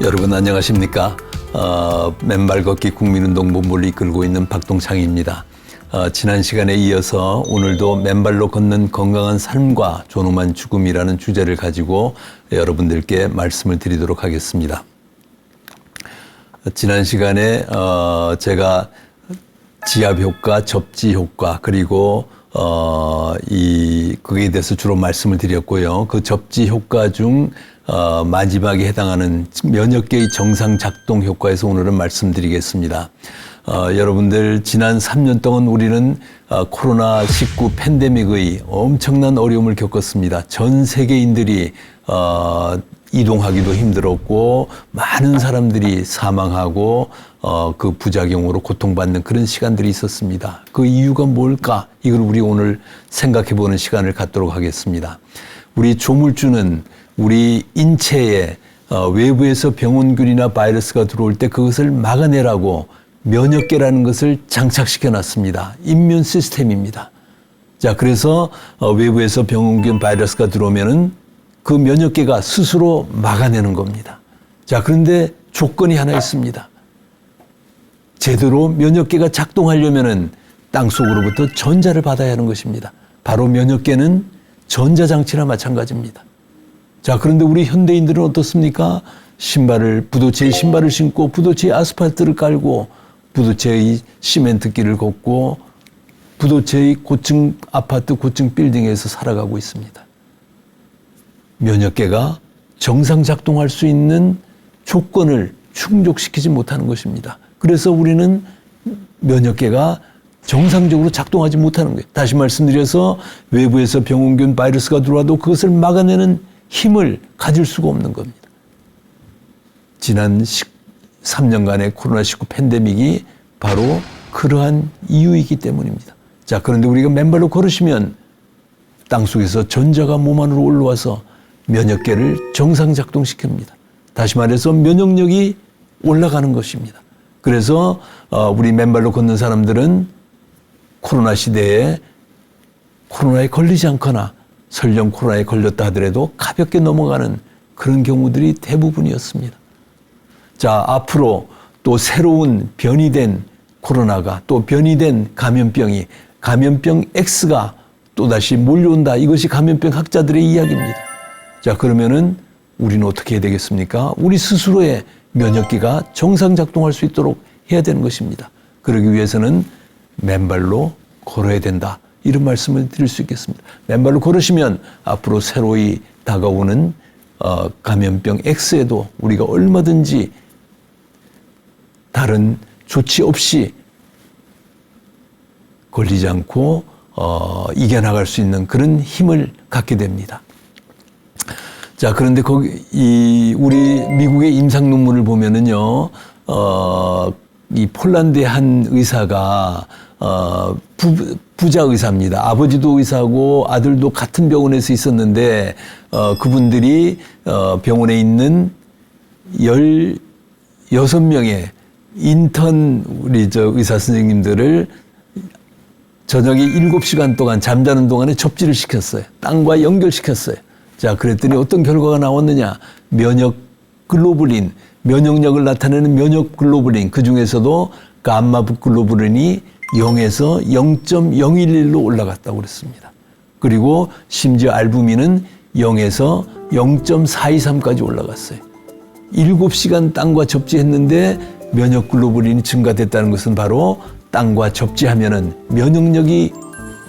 여러분 안녕하십니까? 맨발 걷기 국민운동본부를 이끌고 있는 박동창입니다. 지난 시간에 이어서 오늘도 맨발로 걷는 건강한 삶과 존엄한 죽음이라는 주제를 가지고 여러분들께 말씀을 드리도록 하겠습니다. 지난 시간에 제가 지압 효과, 접지 효과, 그리고 그에 대해서 주로 말씀을 드렸고요. 그 접지 효과 중 마지막에 해당하는 면역계의 정상 작동 효과에서 오늘은 말씀드리겠습니다. 여러분들 지난 3년 동안 우리는 코로나19 팬데믹의 엄청난 어려움을 겪었습니다. 전 세계인들이 이동하기도 힘들었고 많은 사람들이 사망하고 그 부작용으로 고통받는 그런 시간들이 있었습니다. 그 이유가 뭘까? 이걸 우리 오늘 생각해보는 시간을 갖도록 하겠습니다. 우리 조물주는 우리 인체에 외부에서 병원균이나 바이러스가 들어올 때 그것을 막아내라고 면역계라는 것을 장착시켜 놨습니다. 임문 시스템입니다. 자, 그래서 외부에서 병원균 바이러스가 들어오면은 그 면역계가 스스로 막아내는 겁니다. 자, 그런데 조건이 하나 있습니다. 제대로 면역계가 작동하려면은 땅 속으로부터 전자를 받아야 하는 것입니다. 바로 면역계는 전자장치나 마찬가지입니다. 자, 그런데 우리 현대인들은 어떻습니까? 부도체의 신발을 신고 부도체의 아스팔트를 깔고 부도체의 시멘트길을 걷고 부도체의 고층 아파트, 고층 빌딩에서 살아가고 있습니다. 면역계가 정상 작동할 수 있는 조건을 충족시키지 못하는 것입니다. 그래서 우리는 면역계가 정상적으로 작동하지 못하는 거예요. 다시 말씀드려서 외부에서 병원균 바이러스가 들어와도 그것을 막아내는 힘을 가질 수가 없는 겁니다. 지난 3년간의 코로나19 팬데믹이 바로 그러한 이유이기 때문입니다. 자, 그런데 우리가 맨발로 걸으시면 땅속에서 전자가 몸 안으로 올라와서 면역계를 정상 작동시킵니다. 다시 말해서 면역력이 올라가는 것입니다. 그래서 우리 맨발로 걷는 사람들은 코로나 시대에 코로나에 걸리지 않거나 설령 코로나에 걸렸다 하더라도 가볍게 넘어가는 그런 경우들이 대부분이었습니다. 자, 앞으로 또 새로운 변이된 코로나가 또 변이된 감염병 X가 또다시 몰려온다. 이것이 감염병 학자들의 이야기입니다. 자, 그러면은 우리는 어떻게 해야 되겠습니까? 우리 스스로의 면역기가 정상 작동할 수 있도록 해야 되는 것입니다. 그러기 위해서는 맨발로 걸어야 된다. 이런 말씀을 드릴 수 있겠습니다. 맨발로 걸으시면 앞으로 새로이 다가오는 감염병 X에도 우리가 얼마든지 다른 조치 없이 걸리지 않고 이겨나갈 수 있는 그런 힘을 갖게 됩니다. 자, 그런데 우리 미국의 임상 논문을 보면은요, 이 폴란드의 한 의사가 부자 의사입니다. 아버지도 의사고 아들도 같은 병원에서 있었는데 그분들이 병원에 있는 16명의 인턴 우리 의사 선생님들을 저녁에 7시간 동안 잠자는 동안에 접지를 시켰어요. 땅과 연결시켰어요. 자, 그랬더니 어떤 결과가 나왔느냐? 면역글로불린, 면역력을 나타내는 면역글로불린, 그 중에서도 감마글로불린이 0에서 0.011로 올라갔다고 그랬습니다. 그리고 심지어 알부민은 0에서 0.423까지 올라갔어요. 7시간 땅과 접지했는데 면역글로불린이 증가됐다는 것은 바로 땅과 접지하면은 면역력이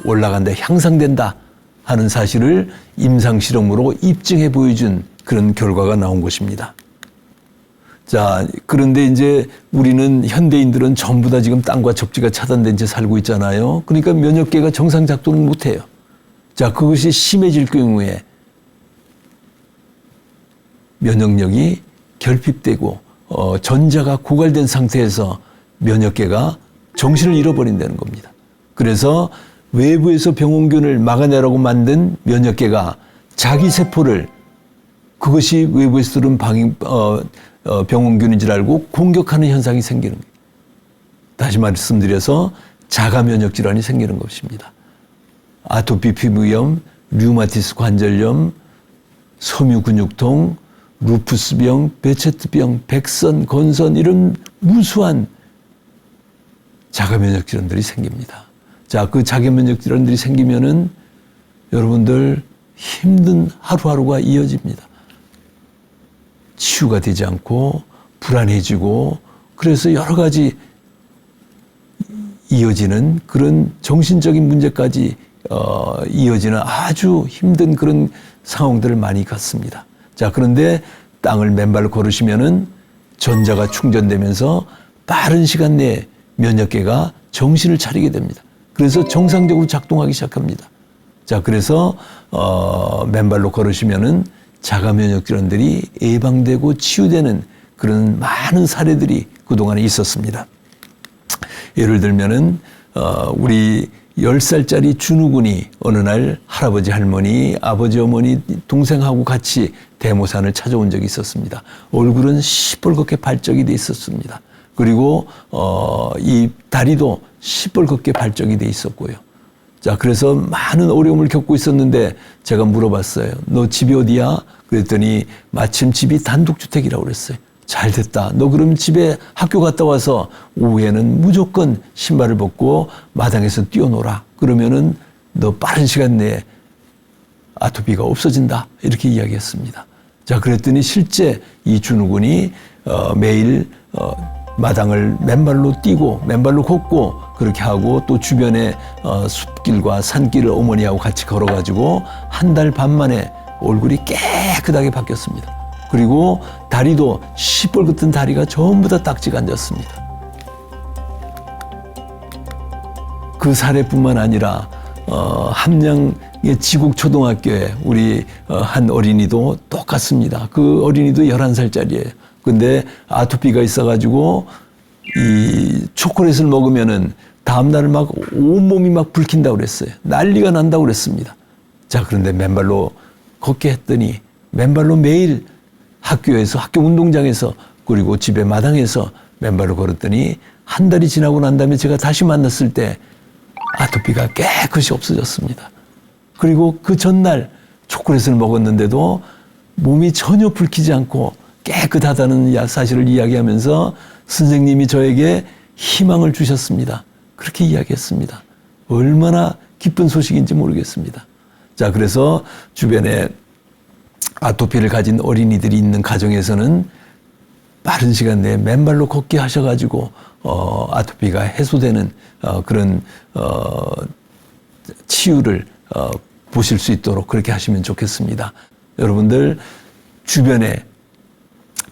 올라간다, 향상된다 하는 사실을 임상실험으로 입증해 보여준 그런 결과가 나온 것입니다. 자, 그런데 이제 우리는 현대인들은 전부 다 지금 땅과 접지가 차단된 채 살고 있잖아요. 그러니까 면역계가 정상 작동을 못해요. 자, 그것이 심해질 경우에 면역력이 결핍되고 전자가 고갈된 상태에서 면역계가 정신을 잃어버린다는 겁니다. 그래서 외부에서 병원균을 막아내라고 만든 면역계가 자기 세포를 그것이 외부에서 들은 병원균인 줄 알고 공격하는 현상이 생기는 거예요. 다시 말씀드려서 자가 면역 질환이 생기는 것입니다. 아토피 피부염, 류마티스 관절염, 섬유 근육통, 루푸스병, 베체트병, 백선, 건선 이런 무수한 자가면역 질환들이 생깁니다. 자, 그 자가면역 질환들이 생기면은 여러분들 힘든 하루하루가 이어집니다. 치유가 되지 않고 불안해지고 그래서 여러 가지 이어지는 그런 정신적인 문제까지 이어지는 아주 힘든 그런 상황들을 많이 갖습니다. 자, 그런데 땅을 맨발로 걸으시면은 전자가 충전되면서 빠른 시간 내에 면역계가 정신을 차리게 됩니다. 그래서 정상적으로 작동하기 시작합니다. 자, 그래서 맨발로 걸으시면은 자가 면역 질환들이 예방되고 치유되는 그런 많은 사례들이 그동안에 있었습니다. 예를 들면은 우리 10살짜리 준우군이 어느 날 할아버지, 할머니, 아버지, 어머니, 동생하고 같이 대모산을 찾아온 적이 있었습니다. 얼굴은 시뻘겋게 발적이 돼 있었습니다. 그리고 이 다리도 시뻘겋게 발적이 돼 있었고요. 자, 그래서 많은 어려움을 겪고 있었는데 제가 물어봤어요. 너 집이 어디야? 그랬더니 마침 집이 단독주택이라고 그랬어요. 잘 됐다. 너 그럼 집에 학교 갔다 와서 오후에는 무조건 신발을 벗고 마당에서 뛰어놀아. 그러면은 너 빠른 시간 내에 아토피가 없어진다. 이렇게 이야기했습니다. 자, 그랬더니 실제 이 준우군이 매일 마당을 맨발로 뛰고 맨발로 걷고 그렇게 하고 또 주변에 숲길과 산길을 어머니하고 같이 걸어가지고 한 달 반 만에 얼굴이 깨끗하게 바뀌었습니다. 그리고 다리도 시뻘겋던 다리가 전부 다 딱지가 앉았습니다. 그 사례뿐만 아니라 함양의 지국초등학교에 우리 한 어린이도 똑같습니다. 그 어린이도 11살짜리예요. 근데 아토피가 있어가지고 이 초콜릿을 먹으면은 다음날 막 온몸이 막 불킨다고 그랬어요. 난리가 난다고 그랬습니다. 자, 그런데 맨발로 걷게 했더니 맨발로 매일 학교에서, 학교 운동장에서 그리고 집에 마당에서 맨발로 걸었더니 한 달이 지나고 난 다음에 제가 다시 만났을 때 아토피가 깨끗이 없어졌습니다. 그리고 그 전날 초콜릿을 먹었는데도 몸이 전혀 불키지 않고 깨끗하다는 사실을 이야기하면서 선생님이 저에게 희망을 주셨습니다. 그렇게 이야기했습니다. 얼마나 기쁜 소식인지 모르겠습니다. 자, 그래서 주변에 아토피를 가진 어린이들이 있는 가정에서는 빠른 시간 내에 맨발로 걷게 하셔가지고 아토피가 해소되는 그런 치유를 보실 수 있도록 그렇게 하시면 좋겠습니다. 여러분들 주변에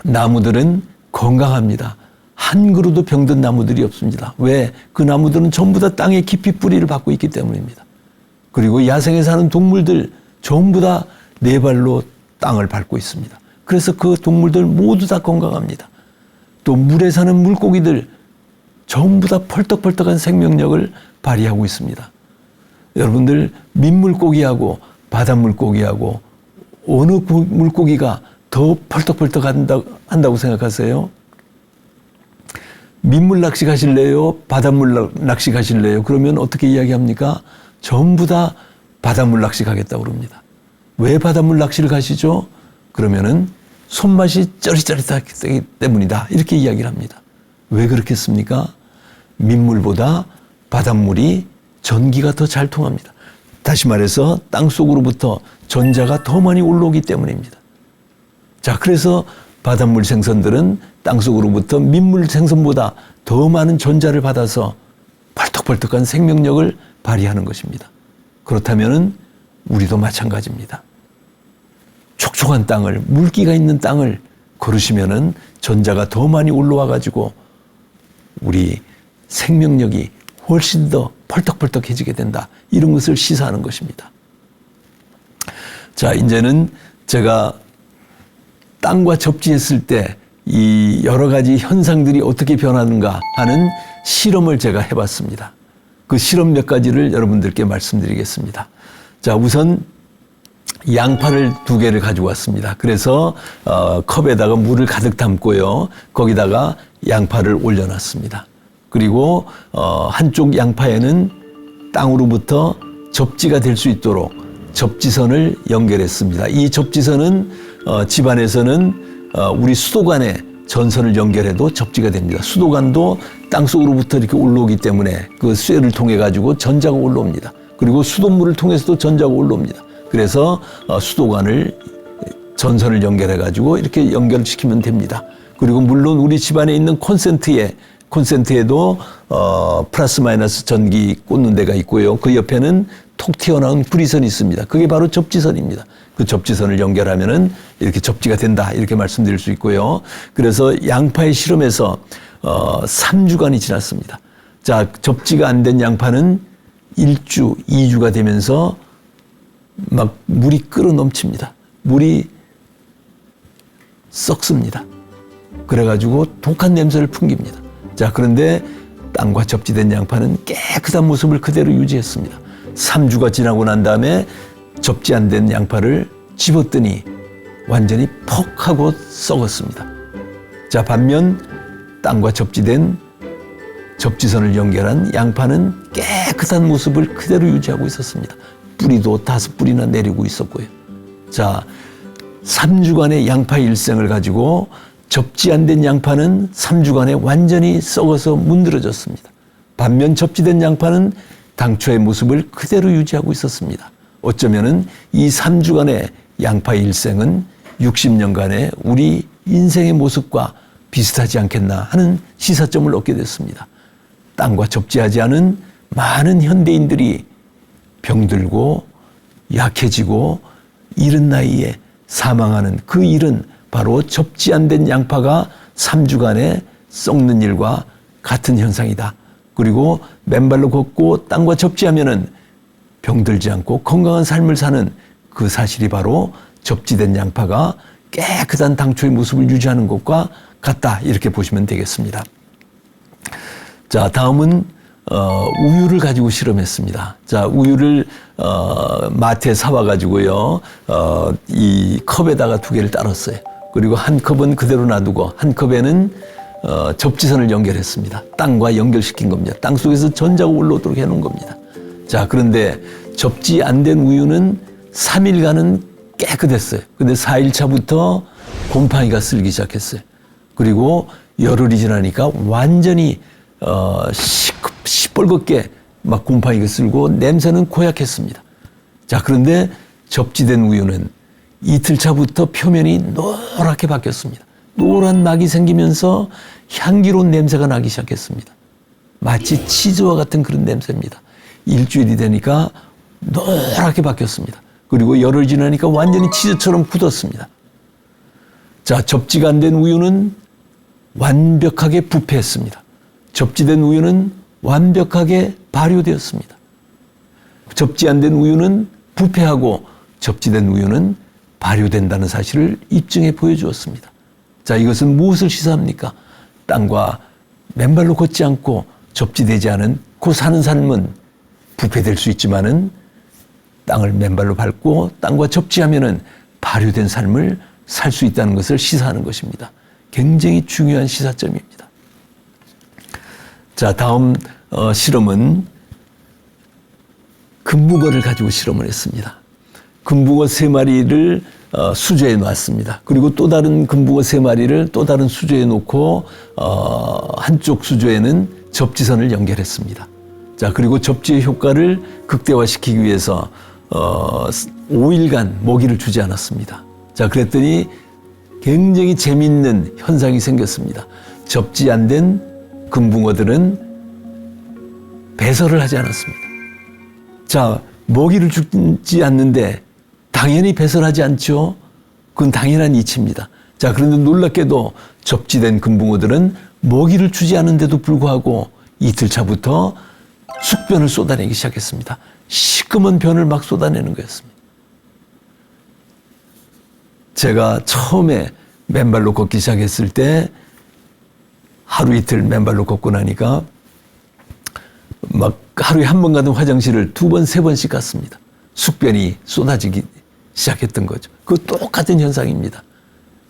나무들은 건강합니다. 한 그루도 병든 나무들이 없습니다. 왜? 그 나무들은 전부 다 땅에 깊이 뿌리를 받고 있기 때문입니다. 그리고 야생에 사는 동물들 전부 다 네 발로 땅을 밟고 있습니다. 그래서 그 동물들 모두 다 건강합니다. 또 물에 사는 물고기들 전부 다 펄떡펄떡한 생명력을 발휘하고 있습니다. 여러분들 민물고기하고 바닷물고기하고 어느 물고기가 더 펄떡펄떡 한다고 생각하세요? 민물 낚시 가실래요? 바닷물 낚시 가실래요? 그러면 어떻게 이야기합니까? 전부 다 바닷물 낚시 가겠다고 그럽니다. 왜 바닷물 낚시를 가시죠? 그러면은 손맛이 쩌릿쩌릿하기 때문이다. 이렇게 이야기를 합니다. 왜 그렇겠습니까? 민물보다 바닷물이 전기가 더 잘 통합니다. 다시 말해서 땅속으로부터 전자가 더 많이 올라오기 때문입니다. 자, 그래서 바닷물 생선들은 땅속으로부터 민물 생선보다 더 많은 전자를 받아서 펄떡펄떡한 생명력을 발휘하는 것입니다. 그렇다면 우리도 마찬가지입니다. 촉촉한 땅을, 물기가 있는 땅을 걸으시면은 전자가 더 많이 올라와 가지고 우리 생명력이 훨씬 더 펄떡펄떡해지게 된다. 이런 것을 시사하는 것입니다. 자, 이제는 제가 땅과 접지했을 때 이 여러 가지 현상들이 어떻게 변하는가 하는 실험을 제가 해봤습니다. 그 실험 몇 가지를 여러분들께 말씀드리겠습니다. 자, 우선 양파를 2개를 가지고 왔습니다. 그래서 컵에다가 물을 가득 담고요. 거기다가 양파를 올려놨습니다. 그리고 한쪽 양파에는 땅으로부터 접지가 될 수 있도록 접지선을 연결했습니다. 이 접지선은 집안에서는 우리 수도관에 전선을 연결해도 접지가 됩니다. 수도관도 땅속으로부터 이렇게 올라오기 때문에 그 쇠를 통해 가지고 전자가 올라옵니다. 그리고 수돗물을 통해서도 전자가 올라옵니다. 그래서 수도관을 전선을 연결해 가지고 이렇게 연결시키면 됩니다. 그리고 물론 우리 집안에 있는 콘센트에도 플러스 마이너스 전기 꽂는 데가 있고요. 그 옆에는 톡 튀어나온 구리선이 있습니다. 그게 바로 접지선입니다. 그 접지선을 연결하면은 이렇게 접지가 된다, 이렇게 말씀드릴 수 있고요. 그래서 양파의 실험에서 3주간이 지났습니다. 자, 접지가 안 된 양파는 1주, 2주가 되면서 막 물이 끓어 넘칩니다. 물이 썩습니다. 그래가지고 독한 냄새를 풍깁니다. 자, 그런데 땅과 접지된 양파는 깨끗한 모습을 그대로 유지했습니다. 3주가 지나고 난 다음에 접지 안 된 양파를 집었더니 완전히 퍽 하고 썩었습니다. 자, 반면 땅과 접지된 접지선을 연결한 양파는 깨끗한 모습을 그대로 유지하고 있었습니다. 뿌리도 5뿌리나 내리고 있었고요. 자, 3주간의 양파 일생을 가지고 접지 안 된 양파는 3주간에 완전히 썩어서 문드러졌습니다. 반면 접지된 양파는 당초의 모습을 그대로 유지하고 있었습니다. 어쩌면은 이 3주간의 양파 일생은 60년간의 우리 인생의 모습과 비슷하지 않겠나 하는 시사점을 얻게 됐습니다. 땅과 접지하지 않은 많은 현대인들이 병들고 약해지고 이른 나이에 사망하는 그 일은 바로 접지 안 된 양파가 3주간에 썩는 일과 같은 현상이다. 그리고 맨발로 걷고 땅과 접지하면은 병들지 않고 건강한 삶을 사는 그 사실이 바로 접지된 양파가 깨끗한 당초의 모습을 유지하는 것과 같다. 이렇게 보시면 되겠습니다. 자, 다음은 우유를 가지고 실험했습니다. 자, 우유를 마트에 사와 가지고요, 이 컵에다가 2개를 따랐어요. 그리고 한 컵은 그대로 놔두고 한 컵에는 접지선을 연결했습니다. 땅과 연결시킨 겁니다. 땅 속에서 전자가 올라오도록 해놓은 겁니다. 자, 그런데 접지 안 된 우유는 3일간은 깨끗했어요. 근데 4일차부터 곰팡이가 쓸기 시작했어요. 그리고 열흘이 지나니까 완전히 시뻘겋게 막 곰팡이가 쓸고 냄새는 고약했습니다. 자, 그런데 접지된 우유는 이틀차부터 표면이 노랗게 바뀌었습니다. 노란 막이 생기면서 향기로운 냄새가 나기 시작했습니다. 마치 치즈와 같은 그런 냄새입니다. 일주일이 되니까 노랗게 바뀌었습니다. 그리고 열흘 지나니까 완전히 치즈처럼 굳었습니다. 자, 접지가 안 된 우유는 완벽하게 부패했습니다. 접지된 우유는 완벽하게 발효되었습니다. 접지 안 된 우유는 부패하고 접지된 우유는 발효된다는 사실을 입증해 보여주었습니다. 자, 이것은 무엇을 시사합니까? 땅과 맨발로 걷지 않고 접지되지 않은 그 사는 삶은 부패될 수 있지만은 땅을 맨발로 밟고 땅과 접지하면은 발효된 삶을 살 수 있다는 것을 시사하는 것입니다. 굉장히 중요한 시사점입니다. 자, 다음 실험은 금붕어를 가지고 실험을 했습니다. 금붕어 3마리를 수조에 놨습니다. 그리고 또 다른 금붕어 3마리를 또 다른 수조에 놓고 한쪽 수조에는 접지선을 연결했습니다. 자, 그리고 접지의 효과를 극대화시키기 위해서 5일간 먹이를 주지 않았습니다. 자, 그랬더니 굉장히 재미있는 현상이 생겼습니다. 접지 안 된 금붕어들은 배설을 하지 않았습니다. 자, 먹이를 주지 않는데 당연히 배설하지 않죠. 그건 당연한 이치입니다. 자, 그런데 놀랍게도 접지된 금붕어들은 먹이를 주지 않는데도 불구하고 이틀차부터 숙변을 쏟아내기 시작했습니다. 시꺼먼 변을 막 쏟아내는 거였습니다. 제가 처음에 맨발로 걷기 시작했을 때 하루 이틀 맨발로 걷고 나니까 막 하루에 한 번 가던 화장실을 2번, 3번씩 갔습니다. 숙변이 쏟아지기 시작했던 거죠. 그 똑같은 현상입니다.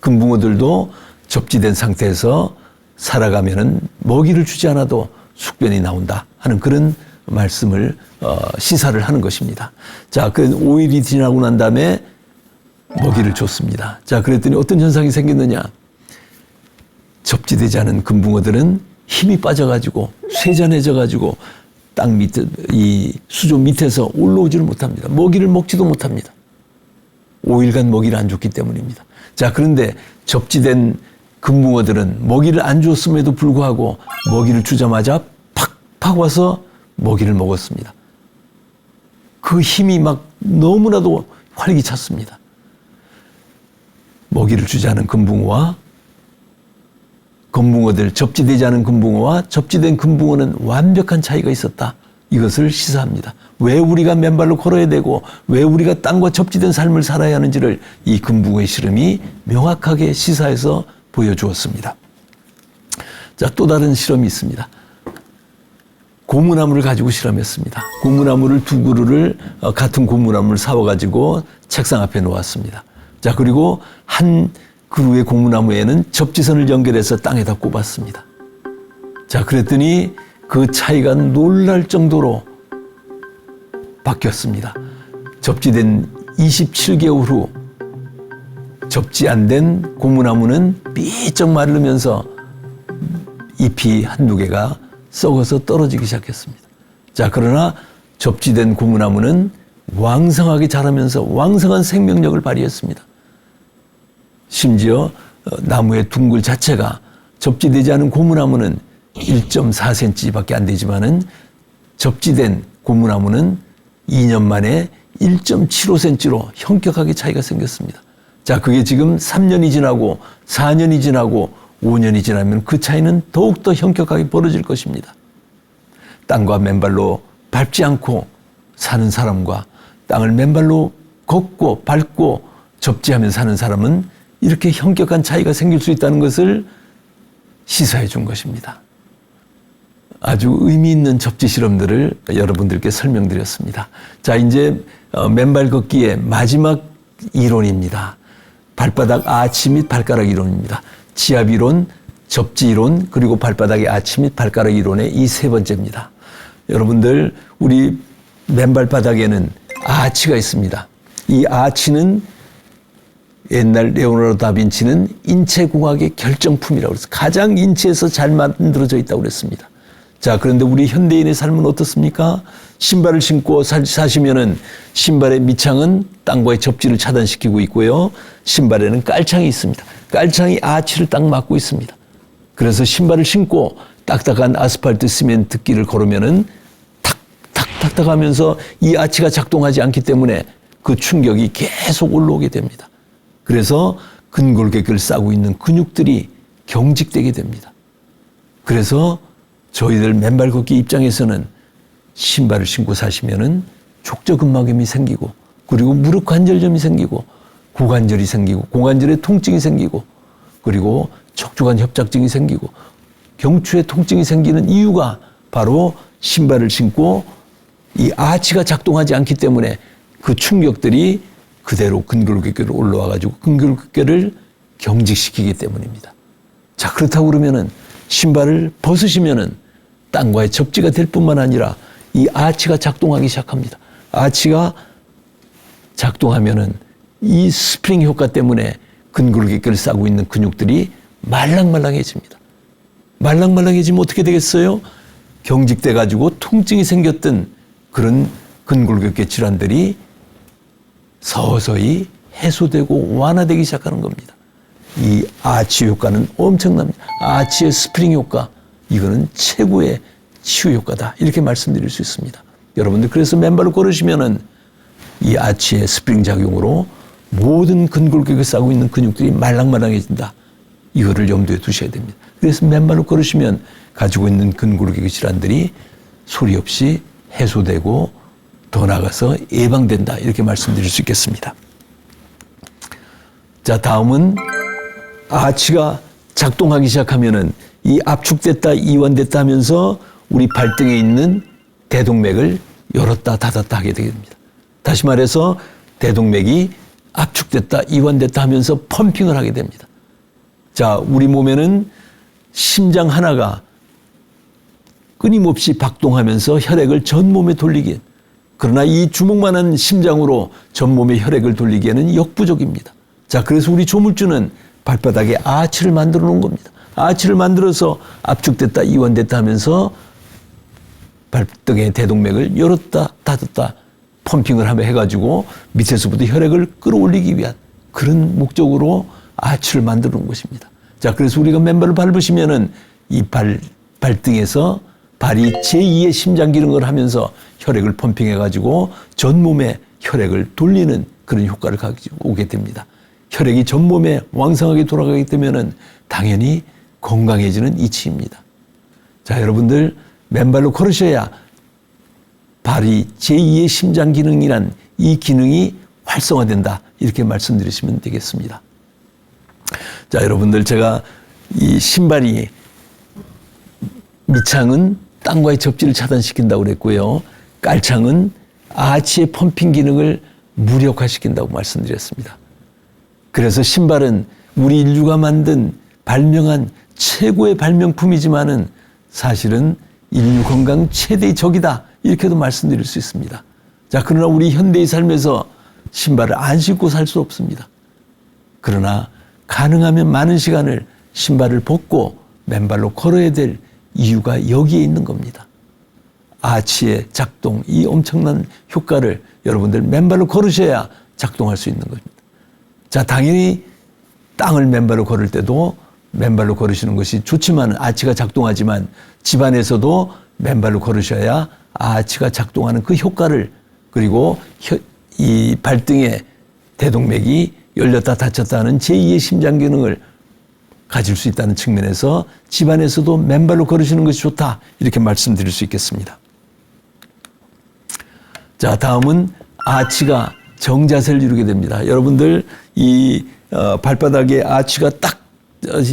금붕어들도 접지된 상태에서 살아가면은 먹이를 주지 않아도 숙변이 나온다 하는 그런 말씀을 시사를 하는 것입니다. 자, 그 5일이 지나고 난 다음에 먹이를 줬습니다. 자, 그랬더니 어떤 현상이 생겼느냐? 접지되지 않은 금붕어들은 힘이 빠져가지고 쇠잔해져가지고 땅 밑에 이 수조 밑에서 올라오지를 못합니다. 먹이를 먹지도 못합니다. 5일간 먹이를 안 줬기 때문입니다. 자, 그런데 접지된 금붕어들은 먹이를 안 줬음에도 불구하고 먹이를 주자마자 팍팍 와서 먹이를 먹었습니다. 그 힘이 막 너무나도 활기찼습니다. 먹이를 주지 않은 금붕어와 금붕어들, 접지되지 않은 금붕어와 접지된 금붕어는 완벽한 차이가 있었다. 이것을 시사합니다. 왜 우리가 맨발로 걸어야 되고 왜 우리가 땅과 접지된 삶을 살아야 하는지를 이 금붕어의 실험이 명확하게 시사해서 보여주었습니다. 자, 또 다른 실험이 있습니다. 고무나무를 가지고 실험했습니다. 고무나무를 두 그루를 같은 고무나무를 사와가지고 책상 앞에 놓았습니다. 자, 그리고 한 그루의 고무나무에는 접지선을 연결해서 땅에다 꼽았습니다. 자, 그랬더니 그 차이가 놀랄 정도로 바뀌었습니다. 접지된 27개월 후 접지 안 된 고무나무는 삐쩍 마르면서 잎이 한두 개가 썩어서 떨어지기 시작했습니다. 자, 그러나 접지된 고무나무는 왕성하게 자라면서 왕성한 생명력을 발휘했습니다. 심지어 나무의 둥글 자체가 접지되지 않은 고무나무는 1.4cm밖에 안 되지만은 접지된 고무나무는 2년 만에 1.75cm로 현격하게 차이가 생겼습니다. 자, 그게 지금 3년이 지나고 4년이 지나고 5년이 지나면 그 차이는 더욱더 현격하게 벌어질 것입니다. 땅과 맨발로 밟지 않고 사는 사람과 땅을 맨발로 걷고 밟고 접지하며 사는 사람은 이렇게 현격한 차이가 생길 수 있다는 것을 시사해 준 것입니다. 아주 의미 있는 접지 실험들을 여러분들께 설명드렸습니다. 자, 이제 맨발 걷기의 마지막 이론입니다. 발바닥 아치 및 발가락 이론입니다. 지압 이론, 접지 이론, 그리고 발바닥의 아치 및 발가락 이론의 이 세 번째입니다. 여러분들, 우리 맨발 바닥에는 아치가 있습니다. 이 아치는 옛날 레오나르도 다빈치는 인체공학의 결정품이라고 그랬어요. 가장 인체에서 잘 만들어져 있다고 그랬습니다. 자, 그런데 우리 현대인의 삶은 어떻습니까? 신발을 신고 사시면은 신발의 밑창은 땅과의 접지를 차단시키고 있고요. 신발에는 깔창이 있습니다. 깔창이 아치를 딱 막고 있습니다. 그래서 신발을 신고 딱딱한 아스팔트 시멘트 길을 걸으면은 탁탁탁탁 하면서 이 아치가 작동하지 않기 때문에 그 충격이 계속 올라오게 됩니다. 그래서 근골격을 싸고 있는 근육들이 경직되게 됩니다. 그래서 저희들 맨발 걷기 입장에서는 신발을 신고 사시면은 족저근막염이 생기고 그리고 무릎 관절염이 생기고 고관절이 생기고 고관절에 통증이 생기고 그리고 척추관 협착증이 생기고 경추에 통증이 생기는 이유가 바로 신발을 신고 이 아치가 작동하지 않기 때문에 그 충격들이 그대로 근골격계로 올라와 가지고 근골격계를 경직시키기 때문입니다. 자, 그렇다고 그러면은 신발을 벗으시면은 땅과의 접지가 될 뿐만 아니라 이 아치가 작동하기 시작합니다. 아치가 작동하면은 이 스프링 효과 때문에 근골격계를 싸고 있는 근육들이 말랑말랑해집니다. 말랑말랑해지면 어떻게 되겠어요? 경직돼 가지고 통증이 생겼던 그런 근골격계 질환들이 서서히 해소되고 완화되기 시작하는 겁니다. 이 아치 효과는 엄청납니다. 아치의 스프링 효과, 이거는 최고의 치유 효과다. 이렇게 말씀드릴 수 있습니다. 여러분들, 그래서 맨발로 걸으시면은 이 아치의 스프링 작용으로 모든 근골격에 싸고 있는 근육들이 말랑말랑해진다. 이거를 염두에 두셔야 됩니다. 그래서 맨발로 걸으시면 가지고 있는 근골격 질환들이 소리 없이 해소되고 더 나아가서 예방된다. 이렇게 말씀드릴 수 있겠습니다. 자, 다음은 아치가 작동하기 시작하면은 이 압축됐다, 이완됐다 하면서 우리 발등에 있는 대동맥을 열었다, 닫았다 하게 됩니다. 다시 말해서 대동맥이 압축됐다, 이완됐다 하면서 펌핑을 하게 됩니다. 자, 우리 몸에는 심장 하나가 끊임없이 박동하면서 혈액을 전 몸에 돌리기엔, 그러나 이 주먹만한 심장으로 전 몸에 혈액을 돌리기에는 역부족입니다. 자, 그래서 우리 조물주는 발바닥에 아치를 만들어 놓은 겁니다. 아치를 만들어서 압축됐다 이완됐다 하면서 발등의 대동맥을 열었다 닫았다 펌핑을 하며 해가지고 밑에서부터 혈액을 끌어올리기 위한 그런 목적으로 아치를 만들어 놓은 것입니다. 자, 그래서 우리가 맨발을 밟으시면은 이 발등에서 발이 제2의 심장 기능을 하면서 혈액을 펌핑해가지고 전 몸에 혈액을 돌리는 그런 효과를 가지고 오게 됩니다. 혈액이 전 몸에 왕성하게 돌아가기 때문에는 당연히 건강해지는 이치입니다. 자, 여러분들 맨발로 걸으셔야 발이 제2의 심장 기능이란 이 기능이 활성화된다. 이렇게 말씀드리시면 되겠습니다. 자, 여러분들 제가 이 신발이 밑창은 땅과의 접지를 차단시킨다고 그랬고요. 깔창은 아치의 펌핑 기능을 무력화시킨다고 말씀드렸습니다. 그래서 신발은 우리 인류가 만든 발명한 최고의 발명품이지만은 사실은 인류 건강 최대의 적이다. 이렇게도 말씀드릴 수 있습니다. 자, 그러나 우리 현대의 삶에서 신발을 안 신고 살 수 없습니다. 그러나 가능하면 많은 시간을 신발을 벗고 맨발로 걸어야 될 이유가 여기에 있는 겁니다. 아치의 작동, 이 엄청난 효과를 여러분들 맨발로 걸으셔야 작동할 수 있는 겁니다. 자, 당연히 땅을 맨발로 걸을 때도 맨발로 걸으시는 것이 좋지만 아치가 작동하지만 집안에서도 맨발로 걸으셔야 아치가 작동하는 그 효과를, 그리고 이 발등의 대동맥이 열렸다 닫혔다 하는 제2의 심장 기능을 가질 수 있다는 측면에서 집안에서도 맨발로 걸으시는 것이 좋다. 이렇게 말씀드릴 수 있겠습니다. 자, 다음은 아치가 정자세를 이루게 됩니다. 여러분들 이 발바닥에 아치가 딱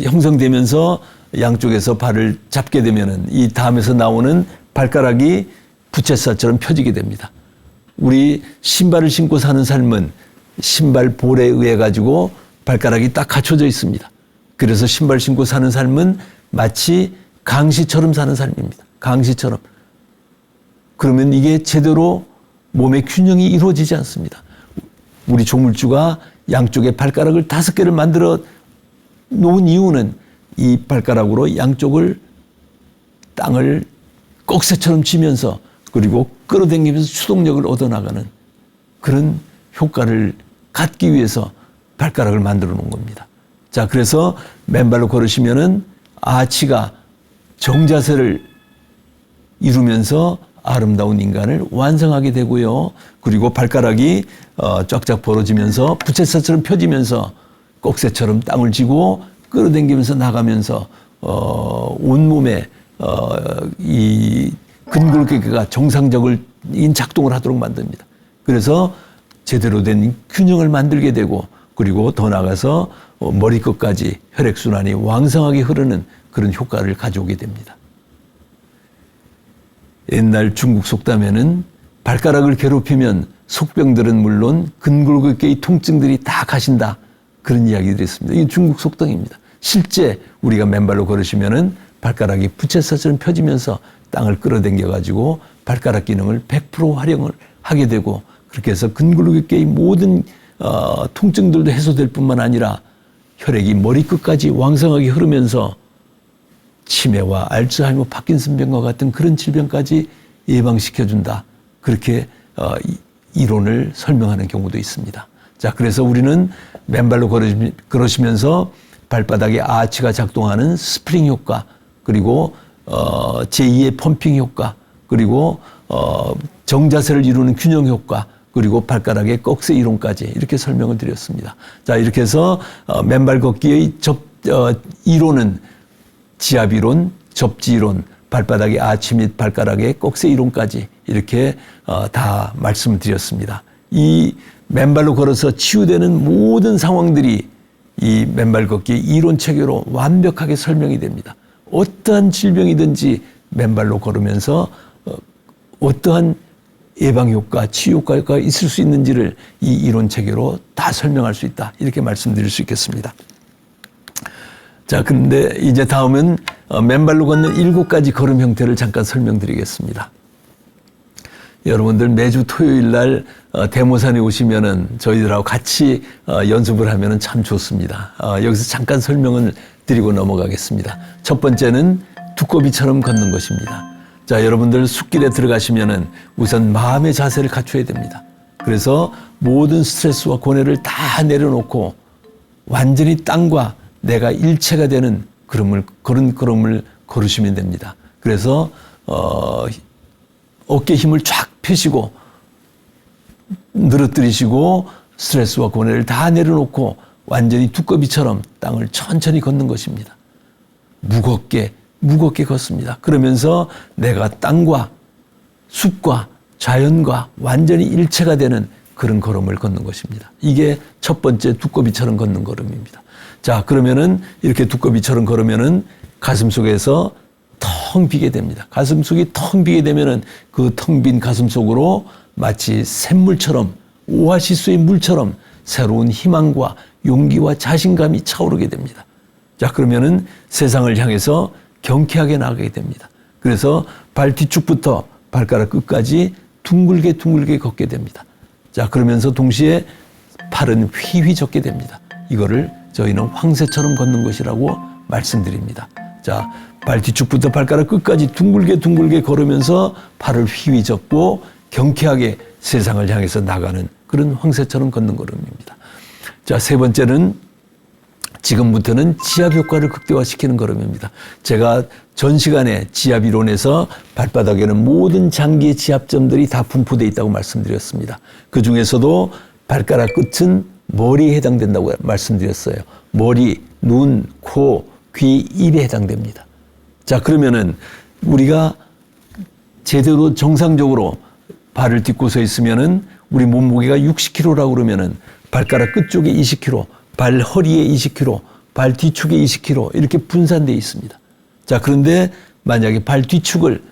형성되면서 양쪽에서 발을 잡게 되면은 이 다음에서 나오는 발가락이 부채살처럼 펴지게 됩니다. 우리 신발을 신고 사는 삶은 신발 볼에 의해 가지고 발가락이 딱 갖춰져 있습니다. 그래서 신발 신고 사는 삶은 마치 강시처럼 사는 삶입니다. 강시처럼. 그러면 이게 제대로 몸의 균형이 이루어지지 않습니다. 우리 조물주가 양쪽에 발가락을 5개를 만들어 놓은 이유는 이 발가락으로 양쪽을 땅을 꼭새처럼 쥐면서 그리고 끌어당기면서 추동력을 얻어나가는 그런 효과를 갖기 위해서 발가락을 만들어 놓은 겁니다. 자, 그래서 맨발로 걸으시면은 아치가 정자세를 이루면서 아름다운 인간을 완성하게 되고요. 그리고 발가락이 쫙쫙 벌어지면서 부채살처럼 펴지면서 꼭새처럼 땅을 쥐고 끌어당기면서 나가면서 온몸에 이 근골격계가 정상적인 작동을 하도록 만듭니다. 그래서 제대로 된 균형을 만들게 되고, 그리고 더 나아가서 머리끝까지 혈액순환이 왕성하게 흐르는 그런 효과를 가져오게 됩니다. 옛날 중국 속담에는 발가락을 괴롭히면 속병들은 물론 근골격계의 통증들이 다 가신다. 그런 이야기들이 있습니다. 이게 중국 속담입니다. 실제 우리가 맨발로 걸으시면은 발가락이 부채살처럼 펴지면서 땅을 끌어당겨가지고 발가락 기능을 100% 활용을 하게 되고, 그렇게 해서 근골격계의 모든 통증들도 해소될 뿐만 아니라 혈액이 머리끝까지 왕성하게 흐르면서 치매와 알츠하이머, 파킨슨병과 같은 그런 질병까지 예방시켜준다. 그렇게 이론을 설명하는 경우도 있습니다. 자, 그래서 우리는 맨발로 걸으시면서 발바닥에 아치가 작동하는 스프링 효과, 그리고 제2의 펌핑 효과, 그리고 정자세를 이루는 균형 효과, 그리고 발가락의 꺽쇠 이론까지 이렇게 설명을 드렸습니다. 자, 이렇게 해서 맨발 걷기의 이론은 지압 이론, 접지 이론, 발바닥의 아치 및 발가락의 꺽쇠 이론까지 이렇게 다 말씀을 드렸습니다. 이 맨발로 걸어서 치유되는 모든 상황들이 이 맨발 걷기 이론 체계로 완벽하게 설명이 됩니다. 어떠한 질병이든지 맨발로 걸으면서 어떠한 예방효과, 치유효과가 있을 수 있는지를 이 이론 체계로 다 설명할 수 있다. 이렇게 말씀드릴 수 있겠습니다. 자, 그런데 이제 다음은 맨발로 걷는 7가지 걸음 형태를 잠깐 설명드리겠습니다. 여러분들 매주 토요일 날 대모산에 오시면은 저희들하고 같이 연습을 하면은 참 좋습니다. 여기서 잠깐 설명을 드리고 넘어가겠습니다. 첫 번째는 두꺼비처럼 걷는 것입니다. 자, 여러분들 숲길에 들어가시면은 우선 마음의 자세를 갖춰야 됩니다. 그래서 모든 스트레스와 고뇌를 다 내려놓고 완전히 땅과 내가 일체가 되는 그런 걸음을 걸으시면 됩니다. 그래서 어깨 힘을 쫙 펴시고 늘어뜨리시고 스트레스와 고뇌를 다 내려놓고 완전히 두꺼비처럼 땅을 천천히 걷는 것입니다. 무겁게 걷습니다. 그러면서 내가 땅과 숲과 자연과 완전히 일체가 되는 그런 걸음을 걷는 것입니다. 이게 첫 번째 두꺼비처럼 걷는 걸음입니다. 자, 그러면은 이렇게 두꺼비처럼 걸으면은 가슴 속에서 텅 비게 됩니다. 가슴 속이 텅 비게 되면은 그 텅 빈 가슴 속으로 마치 샘물처럼 오아시스의 물처럼 새로운 희망과 용기와 자신감이 차오르게 됩니다. 자, 그러면은 세상을 향해서 경쾌하게 나가게 됩니다. 그래서 발 뒤축부터 발가락 끝까지 둥글게 걷게 됩니다. 자, 그러면서 동시에 팔은 휘휘 젓게 됩니다. 이거를 저희는 황새처럼 걷는 것이라고 말씀드립니다. 자, 발 뒤축부터 발가락 끝까지 둥글게 걸으면서 팔을 휘휘 젓고 경쾌하게 세상을 향해서 나가는 그런 황새처럼 걷는 걸음입니다. 자, 세 번째는 지금부터는 지압 효과를 극대화시키는 걸음입니다. 제가 전 시간에 지압 이론에서 발바닥에는 모든 장기의 지압점들이 다 분포되어 있다고 말씀드렸습니다. 그 중에서도 발가락 끝은 머리에 해당된다고 말씀드렸어요. 머리, 눈, 코, 귀, 입에 해당됩니다. 자, 그러면은 우리가 제대로 정상적으로 발을 딛고 서 있으면은 우리 몸무게가 60kg라고 그러면은 발가락 끝쪽에 20kg, 발 허리에 20kg, 발 뒤축에 20kg 이렇게 분산되어 있습니다. 자, 그런데 만약에 발 뒤축을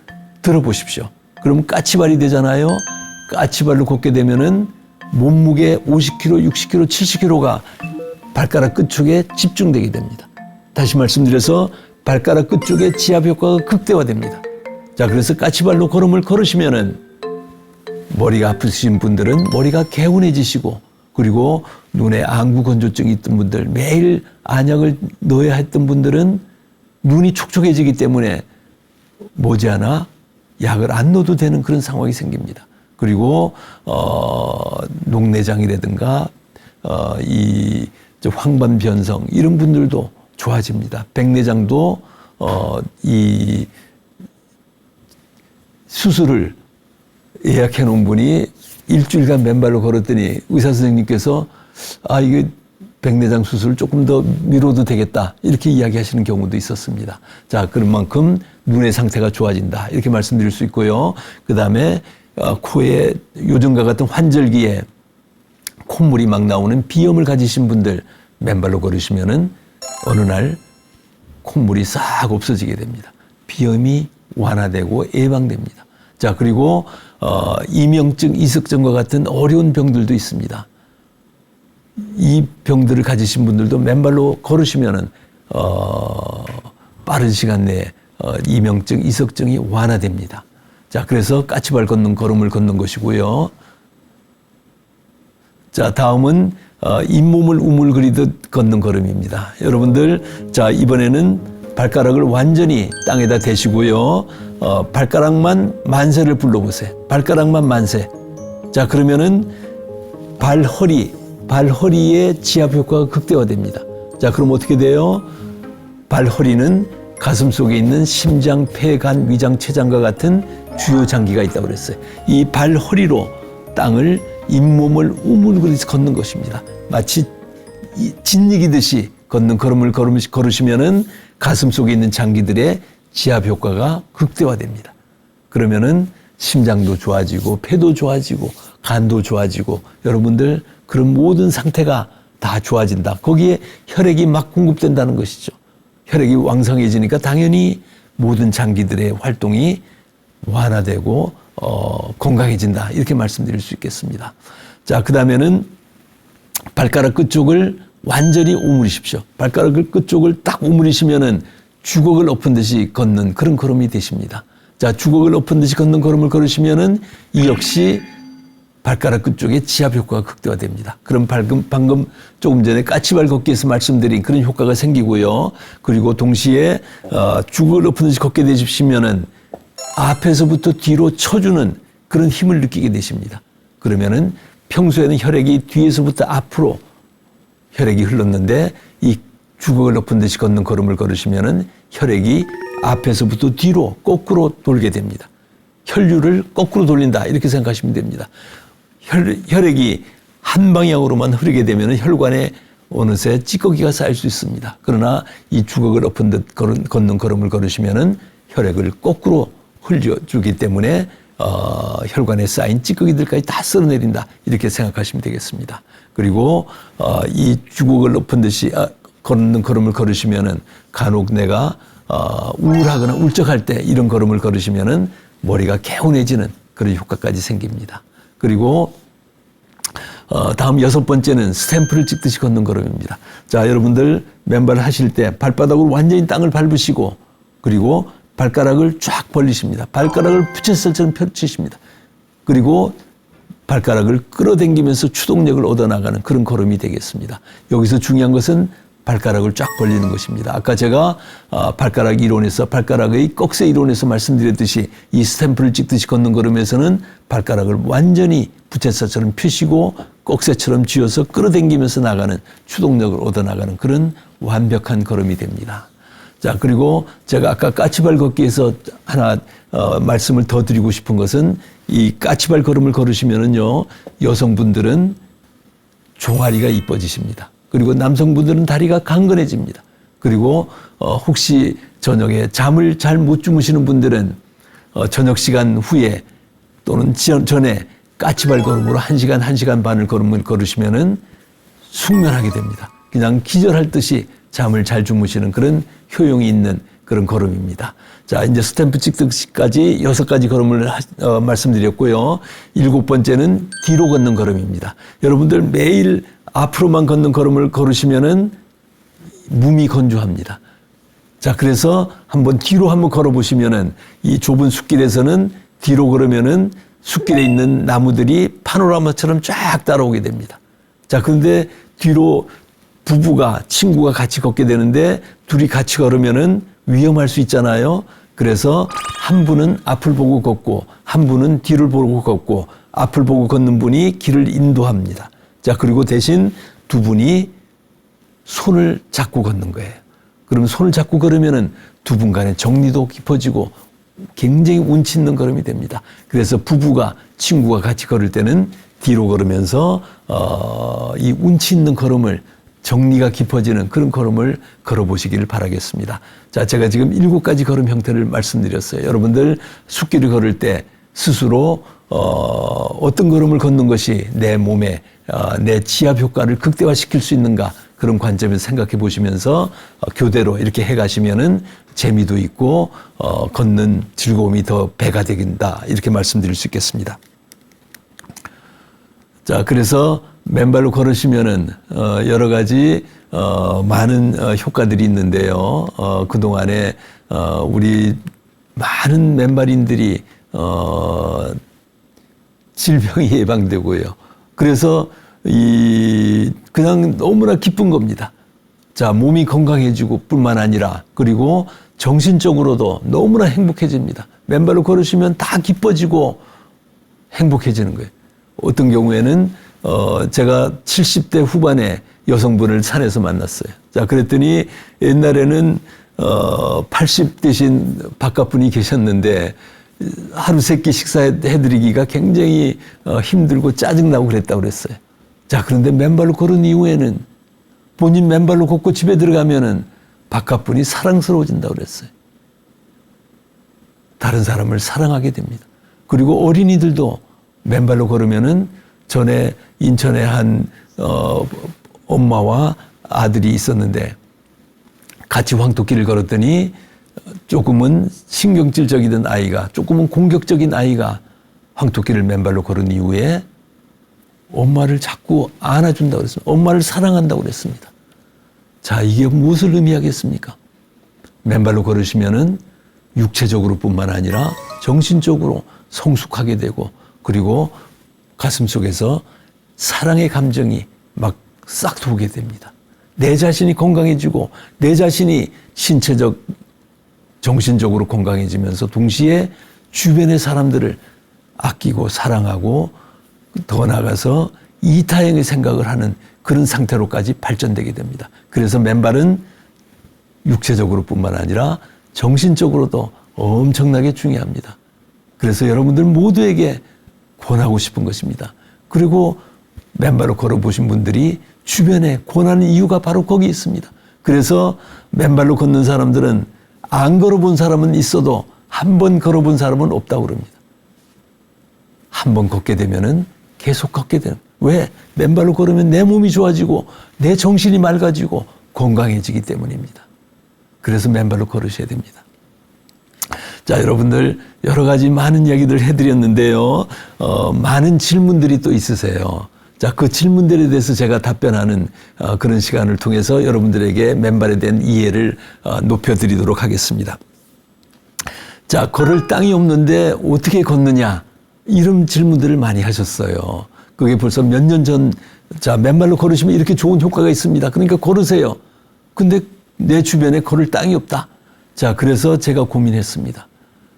들어보십시오. 그럼 까치발이 되잖아요. 까치발로 걷게 되면은 몸무게 50kg, 60kg, 70kg가 발가락 끝쪽에 집중되게 됩니다. 다시 말씀드려서 발가락 끝쪽에 지압 효과가 극대화됩니다. 자, 그래서 까치발로 걸음을 걸으시면은 머리가 아프신 분들은 머리가 개운해지시고, 그리고 눈에 안구 건조증이 있던 분들, 매일 안약을 넣어야 했던 분들은 눈이 촉촉해지기 때문에 머지않아 약을 안 넣어도 되는 그런 상황이 생깁니다. 그리고 녹내장이라든가 이 황반변성 이런 분들도 좋아집니다. 백내장도 이 수술을 예약해 놓은 분이 일주일간 맨발로 걸었더니 의사 선생님께서 이게 백내장 수술을 조금 더 미뤄도 되겠다 이렇게 이야기하시는 경우도 있었습니다. 자, 그런 만큼 눈의 상태가 좋아진다 이렇게 말씀드릴 수 있고요. 그 다음에 코에 요즘과 같은 환절기에 콧물이 막 나오는 비염을 가지신 분들 맨발로 걸으시면은 어느 날 콧물이 싹 없어지게 됩니다. 비염이 완화되고 예방됩니다. 자, 그리고 이명증, 이석증과 같은 어려운 병들도 있습니다. 이 병들을 가지신 분들도 맨발로 걸으시면은 빠른 시간 내에 이명증, 이석증이 완화됩니다. 자, 그래서 까치발 걷는 걸음을 걷는 것이고요. 자, 다음은 잇몸을 우물그리듯 걷는 걸음입니다. 여러분들, 자, 이번에는 발가락을 완전히 땅에다 대시고요. 발가락만 만세를 불러보세요. 발가락만 만세. 자, 그러면은 발허리의 지압 효과가 극대화됩니다. 자, 그럼 어떻게 돼요? 발허리는 가슴 속에 있는 심장, 폐, 간, 위장, 췌장과 같은 주요 장기가 있다고 그랬어요. 이 발허리로 땅을 잇몸을 우물그리듯 걷는 것입니다. 마치 짓이기듯이 걷는 걸음을 걸으시면은 가슴 속에 있는 장기들의 지압 효과가 극대화됩니다. 그러면은 심장도 좋아지고 폐도 좋아지고 간도 좋아지고 여러분들 그런 모든 상태가 다 좋아진다. 거기에 혈액이 막 공급된다는 것이죠. 혈액이 왕성해지니까 당연히 모든 장기들의 활동이 완화되고 건강해진다. 이렇게 말씀드릴 수 있겠습니다. 자, 그 다음에는 발가락 끝쪽을 완전히 오므리십시오. 발가락을 끝쪽을 딱 오므리시면은 주걱을 엎은 듯이 걷는 그런 걸음이 되십니다. 자, 주걱을 엎은 듯이 걷는 걸음을 걸으시면은 이 역시 발가락 끝쪽에 지압 효과가 극대화됩니다. 그럼 방금 조금 전에 까치발 걷기에서 말씀드린 그런 효과가 생기고요. 그리고 동시에 주걱을 엎은 듯이 걷게 되시면은 앞에서부터 뒤로 쳐주는 그런 힘을 느끼게 되십니다. 그러면은 평소에는 혈액이 뒤에서부터 앞으로 혈액이 흘렀는데 이 주걱을 엎은 듯이 걷는 걸음을 걸으시면은 혈액이 앞에서부터 뒤로 거꾸로 돌게 됩니다. 혈류를 거꾸로 돌린다 이렇게 생각하시면 됩니다. 혈액이 한 방향으로만 흐르게 되면 혈관에 어느새 찌꺼기가 쌓일 수 있습니다. 그러나 이 주걱을 엎은 듯 걷는 걸음을 걸으시면은 혈액을 거꾸로 흘려주기 때문에 혈관에 쌓인 찌꺼기들까지 다 쓸어내린다 이렇게 생각하시면 되겠습니다. 그리고 이 주걱을 엎은 듯이 걷는 걸음을 걸으시면은 간혹 내가 우울하거나 울적할 때 이런 걸음을 걸으시면은 머리가 개운해지는 그런 효과까지 생깁니다. 그리고 다음 6번째는 스탬프를 찍듯이 걷는 걸음입니다. 자, 여러분들 맨발을 하실 때 발바닥으로 완전히 땅을 밟으시고 그리고 발가락을 쫙 벌리십니다. 발가락을 부채살처럼 펼치십니다. 그리고 발가락을 끌어당기면서 추동력을 얻어나가는 그런 걸음이 되겠습니다. 여기서 중요한 것은 발가락을 쫙 벌리는 것입니다. 아까 제가 발가락 이론에서 발가락의 꺽쇠 이론에서 말씀드렸듯이 이 스탬프를 찍듯이 걷는 걸음에서는 발가락을 완전히 부채살처럼 펴시고 꺽쇠처럼 쥐어서 끌어당기면서 나가는 추동력을 얻어나가는 그런 완벽한 걸음이 됩니다. 자, 그리고 제가 아까 까치발 걷기에서 하나 말씀을 더 드리고 싶은 것은 이 까치발 걸음을 걸으시면은요 여성분들은 종아리가 이뻐지십니다. 그리고 남성분들은 다리가 강건해집니다. 그리고 혹시 저녁에 잠을 잘 못 주무시는 분들은 저녁 시간 후에 또는 전에 까치발 걸음으로 1시간, 1시간 반을 걸음을 걸으시면은 숙면하게 됩니다. 그냥 기절할 듯이 잠을 잘 주무시는 그런 효용이 있는 그런 걸음입니다. 자, 이제 스탬프 찍듯이까지 6가지 걸음을 말씀드렸고요. 7번째는 뒤로 걷는 걸음입니다. 여러분들 매일 앞으로만 걷는 걸음을 걸으시면은 몸이 건조합니다. 자, 그래서 한번 뒤로 한번 걸어보시면은 이 좁은 숲길에서는 뒤로 걸으면은 숲길에 있는 나무들이 파노라마처럼 쫙 따라오게 됩니다. 자, 그런데 뒤로 부부가, 친구가 같이 걷게 되는데 둘이 같이 걸으면은 위험할 수 있잖아요. 그래서 한 분은 앞을 보고 걷고 한 분은 뒤를 보고 걷고 앞을 보고 걷는 분이 길을 인도합니다. 자, 그리고 대신 두 분이 손을 잡고 걷는 거예요. 그러면 손을 잡고 걸으면은 두 분 간의 정리도 깊어지고 굉장히 운치 있는 걸음이 됩니다. 그래서 부부가, 친구가 같이 걸을 때는 뒤로 걸으면서 이 운치 있는 걸음을 정리가 깊어지는 그런 걸음을 걸어보시기를 바라겠습니다. 자, 제가 지금 7가지 걸음 형태를 말씀드렸어요. 여러분들 숲길을 걸을 때 스스로 어떤 걸음을 걷는 것이 내 몸에 내 지압 효과를 극대화시킬 수 있는가 그런 관점에서 생각해 보시면서 교대로 이렇게 해 가시면은 재미도 있고 걷는 즐거움이 더 배가 되긴다 이렇게 말씀드릴 수 있겠습니다. 자, 그래서 맨발로 걸으시면은 여러 가지 많은 효과들이 있는데요. 그동안에 우리 많은 맨발인들이 질병이 예방되고요. 그래서 그냥 너무나 기쁜 겁니다. 자, 몸이 건강해지고 뿐만 아니라 그리고 정신적으로도 너무나 행복해집니다. 맨발로 걸으시면 다 기뻐지고 행복해지는 거예요. 어떤 경우에는 제가 70대 후반에 여성분을 산에서 만났어요. 자, 그랬더니 옛날에는 80 대신 바깥분이 계셨는데 하루 3끼 식사해드리기가 굉장히 힘들고 짜증나고 그랬다고 그랬어요. 자, 그런데 맨발로 걸은 이후에는 본인 맨발로 걷고 집에 들어가면은 바깥분이 사랑스러워진다고 그랬어요. 다른 사람을 사랑하게 됩니다. 그리고 어린이들도 맨발로 걸으면은 전에 인천에 한 엄마와 아들이 있었는데 같이 황토길을 걸었더니 조금은 신경질적이던 아이가 조금은 공격적인 아이가 황토길을 맨발로 걸은 이후에 엄마를 자꾸 안아준다고 그랬습니다. 엄마를 사랑한다고 그랬습니다. 자, 이게 무엇을 의미하겠습니까? 맨발로 걸으시면은 육체적으로 뿐만 아니라 정신적으로 성숙하게 되고, 그리고 가슴 속에서 사랑의 감정이 막 싹 도게 됩니다. 내 자신이 건강해지고, 내 자신이 신체적, 정신적으로 건강해지면서 동시에 주변의 사람들을 아끼고 사랑하고 더 나아가서 이타형의 생각을 하는 그런 상태로까지 발전되게 됩니다. 그래서 맨발은 육체적으로 뿐만 아니라 정신적으로도 엄청나게 중요합니다. 그래서 여러분들 모두에게 권하고 싶은 것입니다. 그리고 맨발로 걸어보신 분들이 주변에 권하는 이유가 바로 거기 있습니다. 그래서 맨발로 걷는 사람들은 안 걸어본 사람은 있어도 한 번 걸어본 사람은 없다고 그럽니다. 한 번 걷게 되면은 계속 걷게 되는. 왜? 맨발로 걸으면 내 몸이 좋아지고 내 정신이 맑아지고 건강해지기 때문입니다. 그래서 맨발로 걸으셔야 됩니다. 자, 여러분들 여러 가지 많은 이야기들 해드렸는데요. 많은 질문들이 또 있으세요. 자, 그 질문들에 대해서 제가 답변하는 그런 시간을 통해서 여러분들에게 맨발에 대한 이해를 높여드리도록 하겠습니다. 자, 걸을 땅이 없는데 어떻게 걷느냐, 이런 질문들을 많이 하셨어요. 그게 벌써 몇 년 전, 자, 맨발로 걸으시면 이렇게 좋은 효과가 있습니다. 그러니까 걸으세요. 근데 내 주변에 걸을 땅이 없다. 자, 그래서 제가 고민했습니다.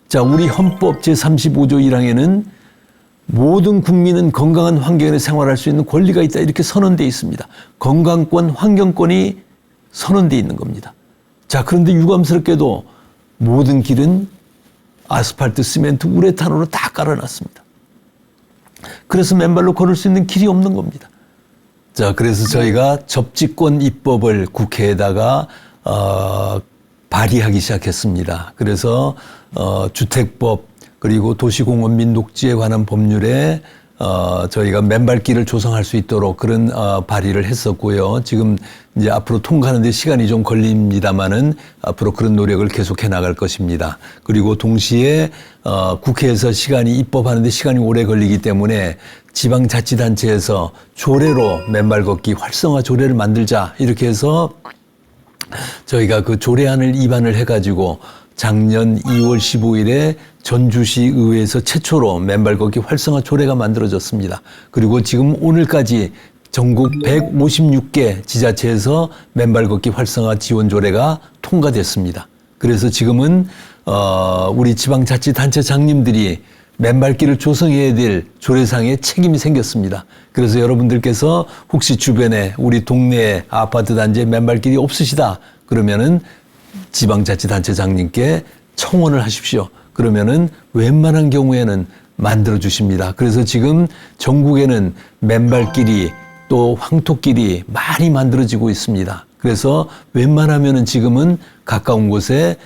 자, 우리 헌법 제35조 1항에는 모든 국민은 건강한 환경에 생활할 수 있는 권리가 있다, 이렇게 선언되어 있습니다. 건강권, 환경권이 선언되어 있는 겁니다. 자, 그런데 유감스럽게도 모든 길은 아스팔트, 시멘트, 우레탄으로 다 깔아놨습니다. 그래서 맨발로 걸을 수 있는 길이 없는 겁니다. 자, 그래서 저희가 접지권 입법을 국회에다가 발의하기 시작했습니다. 그래서 주택법, 그리고 도시공원 및 녹지에 관한 법률에 저희가 맨발길을 조성할 수 있도록 그런 발의를 했었고요. 지금 이제 앞으로 통과하는 데 시간이 좀 걸립니다만은 앞으로 그런 노력을 계속해 나갈 것입니다. 그리고 동시에 국회에서 입법하는 데 시간이 오래 걸리기 때문에 지방자치단체에서 조례로 맨발 걷기 활성화 조례를 만들자, 이렇게 해서 저희가 그 조례안을 입안을 해가지고 작년 2월 15일에 전주시 의회에서 최초로 맨발 걷기 활성화 조례가 만들어졌습니다. 그리고 지금 오늘까지 전국 156개 지자체에서 맨발 걷기 활성화 지원 조례가 통과됐습니다. 그래서 지금은 우리 지방자치단체장님들이 맨발길을 조성해야 될 조례상에 책임이 생겼습니다. 그래서 여러분들께서 혹시 주변에 우리 동네 아파트 단지에 맨발길이 없으시다 그러면은 지방자치단체장님께 청원을 하십시오. 그러면은 웬만한 경우에는 만들어 주십니다. 그래서 지금 전국에는 맨발길이 또 황토길이 많이 만들어지고 있습니다. 그래서 웬만하면은 지금은 가까운 곳에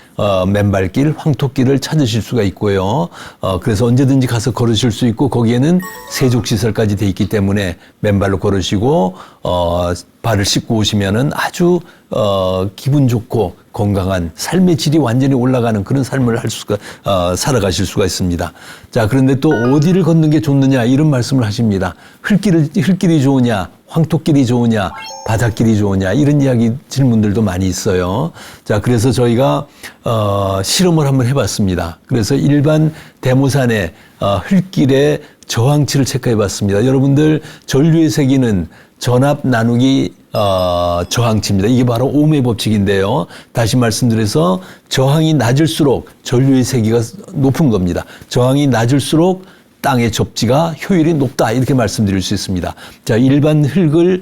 맨발길, 황토길을 찾으실 수가 있고요. 그래서 언제든지 가서 걸으실 수 있고, 거기에는 세족시설까지 돼 있기 때문에 맨발로 걸으시고 발을 씻고 오시면은 아주 기분 좋고 건강한 삶의 질이 완전히 올라가는 그런 삶을 살아가실 수가 있습니다. 자, 그런데 또 어디를 걷는 게 좋느냐, 이런 말씀을 하십니다. 흙길이 좋으냐, 황토길이 좋으냐, 바닷길이 좋으냐, 이런 질문들도 많이 있어요. 자, 그래서 저희가 실험을 한번 해봤습니다. 그래서 일반 대모산의 흙길의 저항치를 체크해봤습니다. 여러분들 전류의 세기는 전압 나누기 저항치입니다. 이게 바로 ohm의 법칙인데요. 다시 말씀드려서 저항이 낮을수록 전류의 세기가 높은 겁니다. 저항이 낮을수록 땅의 접지가 효율이 높다, 이렇게 말씀드릴 수 있습니다. 자, 일반 흙을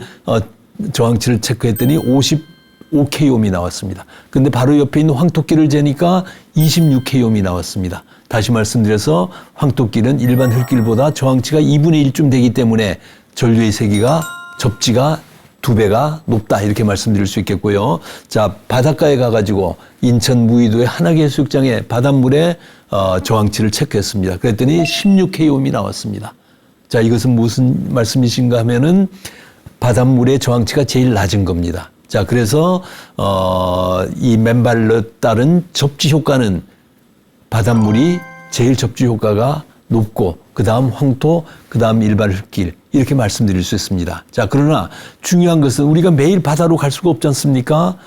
저항치를 체크했더니 55kΩ이 나왔습니다. 근데 바로 옆에 있는 황토길을 재니까 26kΩ이 나왔습니다. 다시 말씀드려서 황토길은 일반 흙길보다 저항치가 2분의 1쯤 되기 때문에 전류의 세기가, 접지가 2배가 높다, 이렇게 말씀드릴 수 있겠고요. 자, 바닷가에 가가지고 인천 무의도의 한하계 해수욕장에 바닷물에 저항치를 체크했습니다. 그랬더니 16kΩ이 나왔습니다. 자, 이것은 무슨 말씀이신가 하면은 바닷물의 저항치가 제일 낮은 겁니다. 자, 그래서 이 맨발로 따른 접지 효과는 바닷물이 제일 접지 효과가 높고 그다음 황토, 그다음 일반 흙길 이렇게 말씀드릴 수 있습니다. 자, 그러나 중요한 것은 우리가 매일 바다로 갈 수가 없지 않습니까?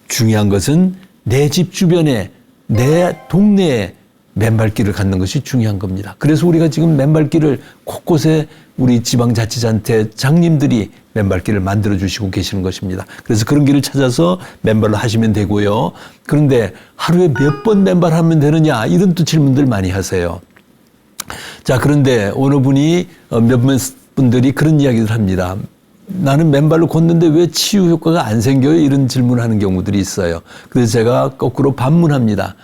중요한 것은 내 집 주변에 내 동네에 맨발길을 갖는 것이 중요한 겁니다. 그래서 우리가 지금 맨발길을 곳곳에 우리 지방자치단체 장님들이 맨발길을 만들어 주시고 계시는 것입니다. 그래서 그런 길을 찾아서 맨발로 하시면 되고요. 그런데 하루에 몇 번 맨발하면 되느냐 이런 또 질문들 많이 하세요. 자, 그런데 어느 분이 몇몇 분들이 그런 이야기를 합니다. 나는 맨발로 걷는데 왜 치유 효과가 안 생겨요? 이런 질문을 하는 경우들이 있어요. 그래서 제가 거꾸로 반문합니다.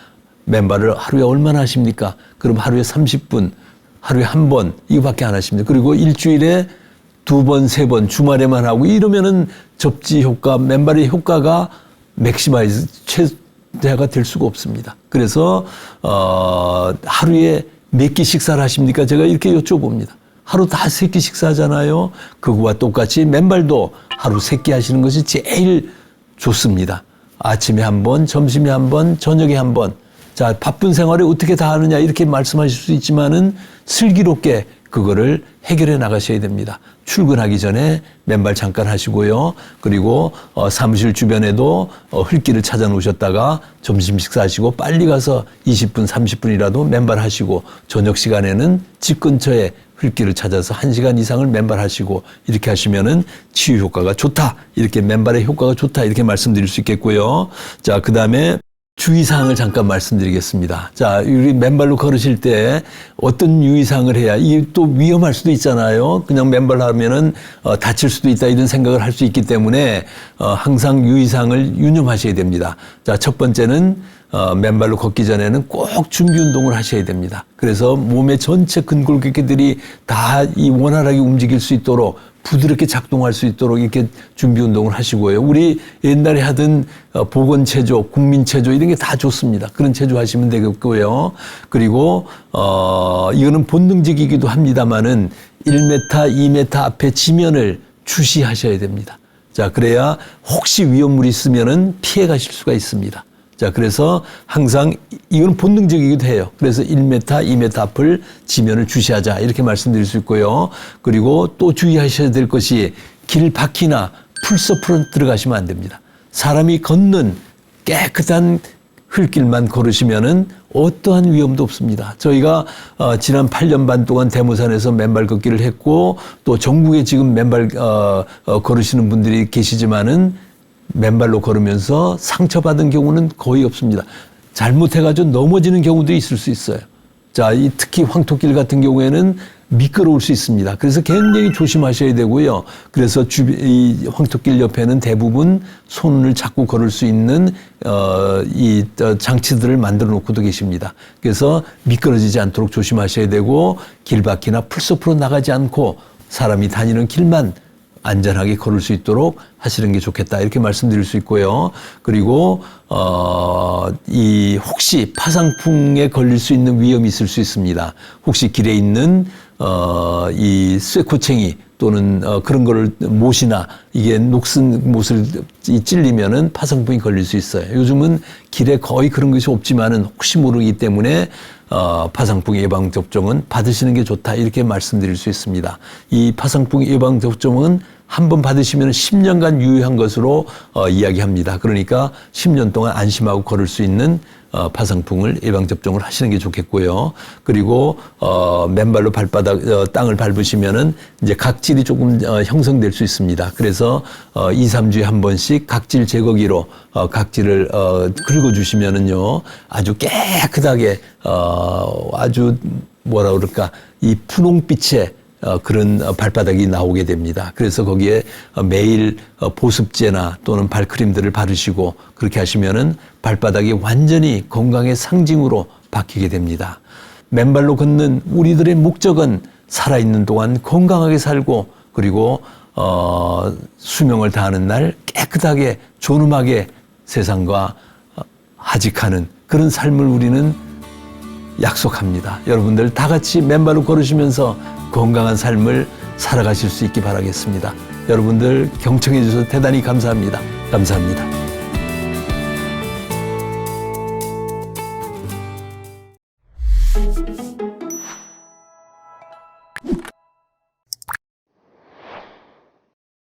맨발을 하루에 얼마나 하십니까? 그럼 하루에 30분, 하루에 한 번 이거밖에 안 하십니다. 그리고 일주일에 2번, 3번 주말에만 하고 이러면은 접지 효과, 맨발의 효과가 맥시마이즈 최대가 될 수가 없습니다. 그래서 하루에 몇 끼 식사를 하십니까? 제가 이렇게 여쭤봅니다. 하루 다 3끼 식사하잖아요. 그거와 똑같이 맨발도 하루 3끼 하시는 것이 제일 좋습니다. 아침에 한 번, 점심에 한 번, 저녁에 한 번. 자, 바쁜 생활에 어떻게 다 하느냐 이렇게 말씀하실 수 있지만은 슬기롭게 그거를 해결해 나가셔야 됩니다. 출근하기 전에 맨발 잠깐 하시고요. 그리고 사무실 주변에도 흙길을 찾아 놓으셨다가 점심 식사하시고 빨리 가서 20분, 30분이라도 맨발 하시고 저녁 시간에는 집 근처에 흙길을 찾아서 1시간 이상을 맨발 하시고 이렇게 하시면은 치유 효과가 좋다. 이렇게 맨발의 효과가 좋다. 이렇게 말씀드릴 수 있겠고요. 자, 그다음에 주의사항을 잠깐 말씀드리겠습니다. 자, 우리 맨발로 걸으실 때 어떤 유의사항을 해야 이게 또 위험할 수도 있잖아요. 그냥 맨발로 하면은 다칠 수도 있다 이런 생각을 할 수 있기 때문에 항상 유의사항을 유념하셔야 됩니다. 자, 첫 번째는 맨발로 걷기 전에는 꼭 준비 운동을 하셔야 됩니다. 그래서 몸의 전체 근골격계들이 다 이 원활하게 움직일 수 있도록 부드럽게 작동할 수 있도록 이렇게 준비 운동을 하시고요. 우리 옛날에 하던 보건체조, 국민체조 이런 게 다 좋습니다. 그런 체조 하시면 되겠고요. 그리고 이거는 본능적이기도 합니다만은 1m, 2m 앞에 지면을 주시하셔야 됩니다. 자, 그래야 혹시 위험물이 있으면은 피해 가실 수가 있습니다. 자, 그래서 항상 이건 본능적이기도 해요. 그래서 1m, 2m 앞을 지면을 주시하자 이렇게 말씀드릴 수 있고요. 그리고 또 주의하셔야 될 것이 길 바퀴나 풀숲으로 들어가시면 안 됩니다. 사람이 걷는 깨끗한 흙길만 걸으시면은 어떠한 위험도 없습니다. 저희가 지난 8년 반 동안 대모산에서 맨발 걷기를 했고 또 전국에 지금 맨발 걸으시는 분들이 계시지만은 맨발로 걸으면서 상처받은 경우는 거의 없습니다. 잘못해가지고 넘어지는 경우도 있을 수 있어요. 자, 특히 황토길 같은 경우에는 미끄러울 수 있습니다. 그래서 굉장히 조심하셔야 되고요. 그래서 이 황토길 옆에는 대부분 손을 잡고 걸을 수 있는 이 장치들을 만들어 놓고도 계십니다. 그래서 미끄러지지 않도록 조심하셔야 되고 길바퀴나 풀숲으로 나가지 않고 사람이 다니는 길만 안전하게 걸을 수 있도록 하시는 게 좋겠다 이렇게 말씀드릴 수 있고요. 그리고 이 혹시 파상풍에 걸릴 수 있는 위험이 있을 수 있습니다. 혹시 길에 있는 이 쇠코챙이 또는 그런 거를 못이나 이게 녹슨 못을 찔리면은 파상풍이 걸릴 수 있어요. 요즘은 길에 거의 그런 것이 없지만은 혹시 모르기 때문에 파상풍 예방 접종은 받으시는 게 좋다 이렇게 말씀드릴 수 있습니다. 이 파상풍 예방 접종은 한번 받으시면 10년간 유효한 것으로 이야기합니다. 그러니까 10년 동안 안심하고 걸을 수 있는 파상풍을 예방 접종을 하시는 게 좋겠고요. 그리고 맨발로 발바닥 땅을 밟으시면은 이제 각질이 조금 형성될 수 있습니다. 그래서 2, 3주에 한 번씩 각질 제거기로 각질을 긁어 주시면은요 아주 깨끗하게 아주 뭐라 그럴까 이 분홍빛의 그런 발바닥이 나오게 됩니다. 그래서 거기에 매일 보습제나 또는 발크림들을 바르시고 그렇게 하시면은 발바닥이 완전히 건강의 상징으로 바뀌게 됩니다. 맨발로 걷는 우리들의 목적은 살아있는 동안 건강하게 살고 그리고 수명을 다하는 날 깨끗하게 존엄하게 세상과 하직하는 그런 삶을 우리는 약속합니다. 여러분들 다 같이 맨발로 걸으시면서 건강한 삶을 살아가실 수 있기 바라겠습니다. 여러분들 경청해 주셔서 대단히 감사합니다. 감사합니다.